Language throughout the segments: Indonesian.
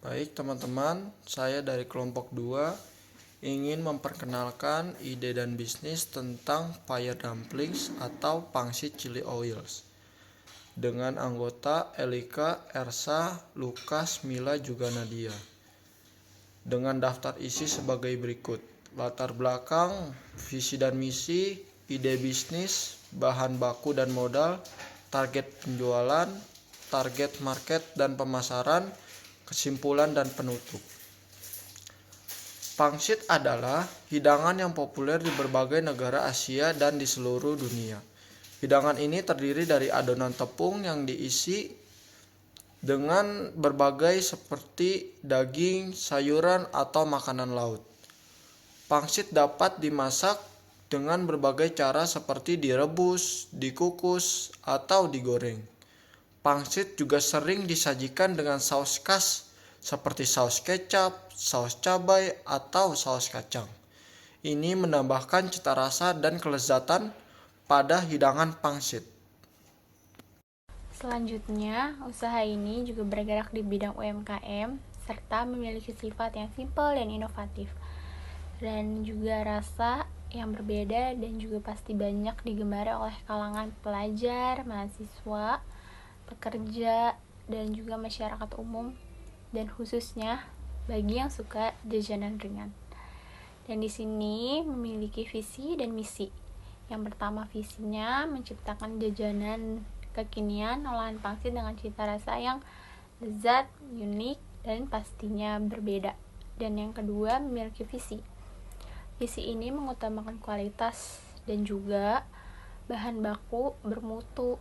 Baik teman-teman, saya dari kelompok 2 ingin memperkenalkan ide dan bisnis tentang fire dumplings atau pangsit chili oils dengan anggota Elika, Ersa, Lukas, Mila juga Nadia. Dengan daftar isi sebagai berikut: latar belakang, visi dan misi, ide bisnis, bahan baku dan modal, target penjualan, target market dan pemasaran, kesimpulan dan penutup. Pangsit adalah hidangan yang populer di berbagai negara Asia dan di seluruh dunia. Hidangan ini terdiri dari adonan tepung yang diisi dengan berbagai seperti daging, sayuran, atau makanan laut. Pangsit dapat dimasak dengan berbagai cara seperti direbus, dikukus, atau digoreng. Pangsit juga sering disajikan dengan saus khas seperti saus kecap, saus cabai, atau saus kacang. Ini menambahkan cita rasa dan kelezatan pada hidangan pangsit. Selanjutnya, usaha ini juga bergerak di bidang UMKM serta memiliki sifat yang simpel dan inovatif, dan juga rasa yang berbeda dan juga pasti banyak digemari oleh kalangan pelajar, mahasiswa, pekerja, dan juga masyarakat umum, dan khususnya bagi yang suka jajanan ringan. Dan di sini memiliki visi dan misi. Yang pertama, visinya menciptakan jajanan kekinian olahan pangsit dengan cita rasa yang lezat, unik, dan pastinya berbeda. Dan yang kedua, memiliki visi. Visi ini mengutamakan kualitas dan juga bahan baku bermutu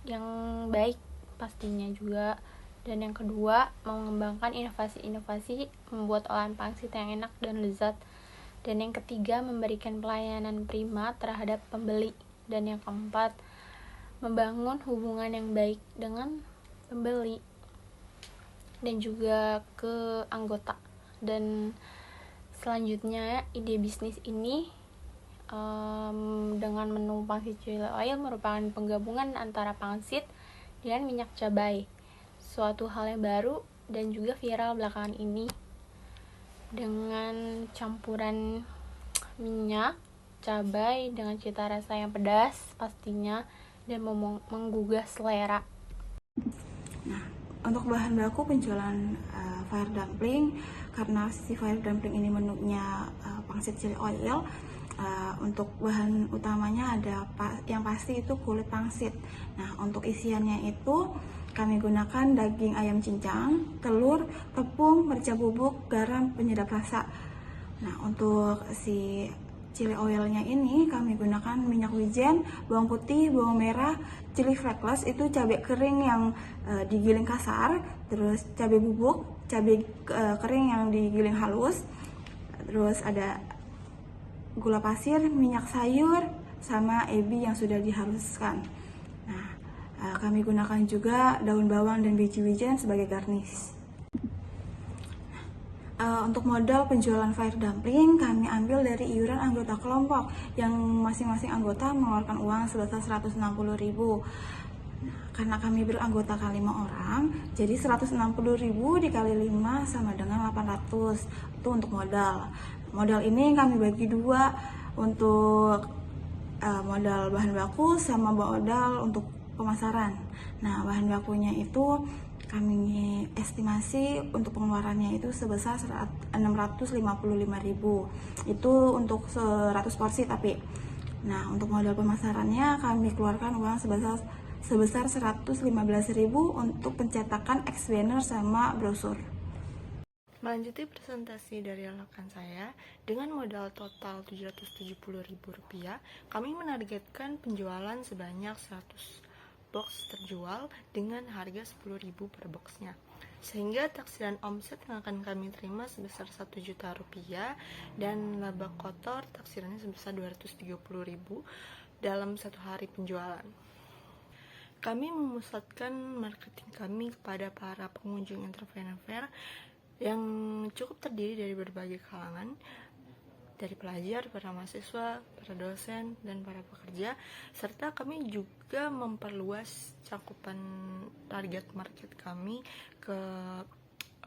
yang baik pastinya juga. Dan yang kedua, mengembangkan inovasi-inovasi membuat olahan pangsit yang enak dan lezat. Dan yang ketiga, memberikan pelayanan prima terhadap pembeli. Dan yang keempat, membangun hubungan yang baik dengan pembeli dan juga ke anggota. Dan selanjutnya, ide bisnis ini dengan menu pangsit chili oil merupakan penggabungan antara pangsit dan minyak cabai, suatu hal yang baru dan juga viral belakangan ini, dengan campuran minyak cabai dengan cita rasa yang pedas pastinya dan menggugah selera. Nah, untuk bahan baku penjualan fire dumpling, karena si fire dumpling ini menunya pangsit chili oil, untuk bahan utamanya ada yang pasti itu kulit pangsit. Nah, untuk isiannya itu kami gunakan daging ayam cincang, telur, tepung, merica bubuk, garam, penyedap rasa. Nah, untuk si chili oilnya ini kami gunakan minyak wijen, bawang putih, bawang merah, chili flakes itu cabai kering yang digiling kasar, terus cabai bubuk, cabai kering yang digiling halus, terus ada gula pasir, minyak sayur, sama ebi yang sudah dihaluskan. Nah, kami gunakan juga daun bawang dan biji wijen sebagai garnish. Untuk modal penjualan fire dumpling kami ambil dari iuran anggota kelompok yang masing-masing anggota mengeluarkan uang sebesar 160.000. Karena kami beranggota 5 orang, jadi 160.000 dikali 5 sama dengan 800. Itu untuk modal. Modal ini kami bagi dua, untuk modal bahan baku sama modal untuk pemasaran. Nah, bahan bakunya itu kami estimasi untuk pengeluarannya itu sebesar 655.000. Itu untuk 100 porsi tapi. Nah, untuk modal pemasarannya kami keluarkan uang sebesar 115.000 untuk pencetakan ex banner sama brosur. Melanjuti presentasi dari rekan saya, dengan modal total Rp770.000, kami menargetkan penjualan sebanyak 100 box terjual dengan harga Rp10.000 per boxnya. Sehingga taksiran omset yang akan kami terima sebesar Rp1 juta dan laba kotor taksirannya sebesar Rp230.000 dalam satu hari penjualan. Kami memusatkan marketing kami kepada para pengunjung entrepreneur fair yang cukup terdiri dari berbagai kalangan, dari pelajar, para mahasiswa, para dosen, dan para pekerja, serta kami juga memperluas cakupan target market kami ke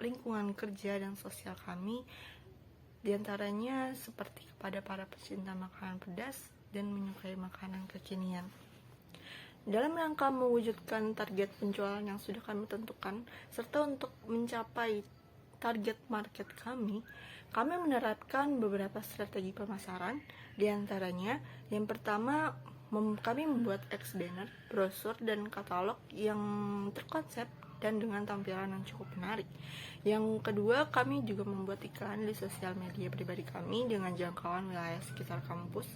lingkungan kerja dan sosial kami, diantaranya seperti kepada para pecinta makanan pedas dan menyukai makanan kekinian. Dalam rangka mewujudkan target penjualan yang sudah kami tentukan, serta untuk mencapai target market kami menerapkan beberapa strategi pemasaran. Diantaranya, yang pertama, kami membuat X-banner, brosur, dan katalog yang terkonsep dan dengan tampilan yang cukup menarik. Yang kedua, kami juga membuat iklan di sosial media pribadi kami dengan jangkauan wilayah sekitar kampus.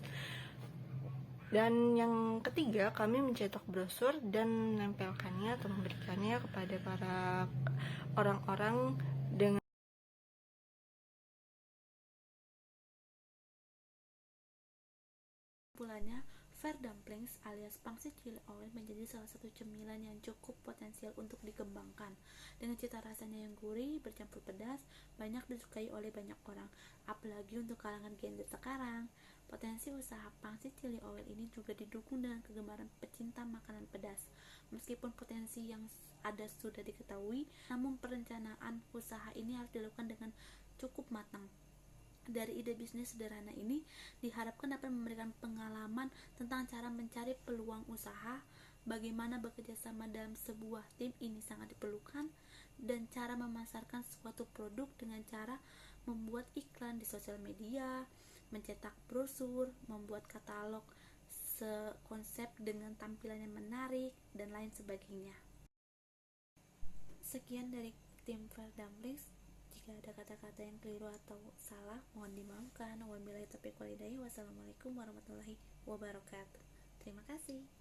Dan yang ketiga, kami mencetak brosur dan menempelkannya atau memberikannya kepada para orang-orang dengan Kesimpulannya, Fair Dumplings alias pangsit chili oil menjadi salah satu cemilan yang cukup potensial untuk dikembangkan. Dengan cita rasanya yang gurih, bercampur pedas, banyak disukai oleh banyak orang, apalagi untuk kalangan Gen Z sekarang. Potensi usaha pangsit chili oil ini juga didukung dengan kegemaran pecinta makanan pedas. Meskipun potensi yang ada sudah diketahui, namun perencanaan usaha ini harus dilakukan dengan cukup matang. Dari ide bisnis sederhana ini diharapkan dapat memberikan pengalaman tentang cara mencari peluang usaha, bagaimana bekerja sama dalam sebuah tim ini sangat diperlukan, dan cara memasarkan suatu produk dengan cara membuat iklan di sosial media, mencetak brosur, membuat katalog sekonsep dengan tampilan yang menarik, dan lain sebagainya. Sekian dari tim Fair Dumplings. Jika ada kata-kata yang keliru atau salah, mohon dimaafkan. Wabillahi taufiq walhidayah. Wassalamualaikum warahmatullahi wabarakatuh. Terima kasih.